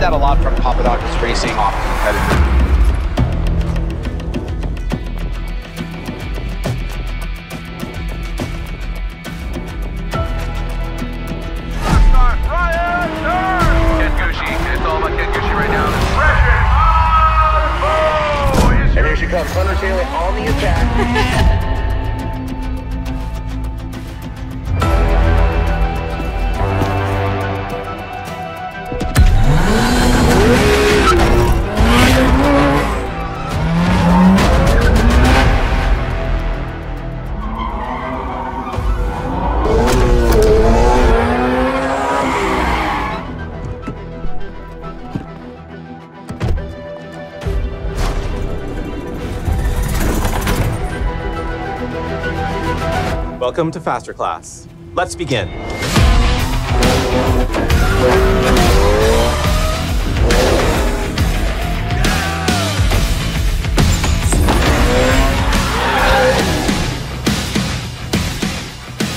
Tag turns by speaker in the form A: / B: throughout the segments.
A: that a lot from Papadakis Racing off competitor.
B: And here she comes, Thunder Taylor on the attack.
C: Welcome to Faster Class. Let's begin.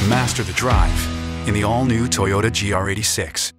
D: Master the drive in the all-new Toyota GR86.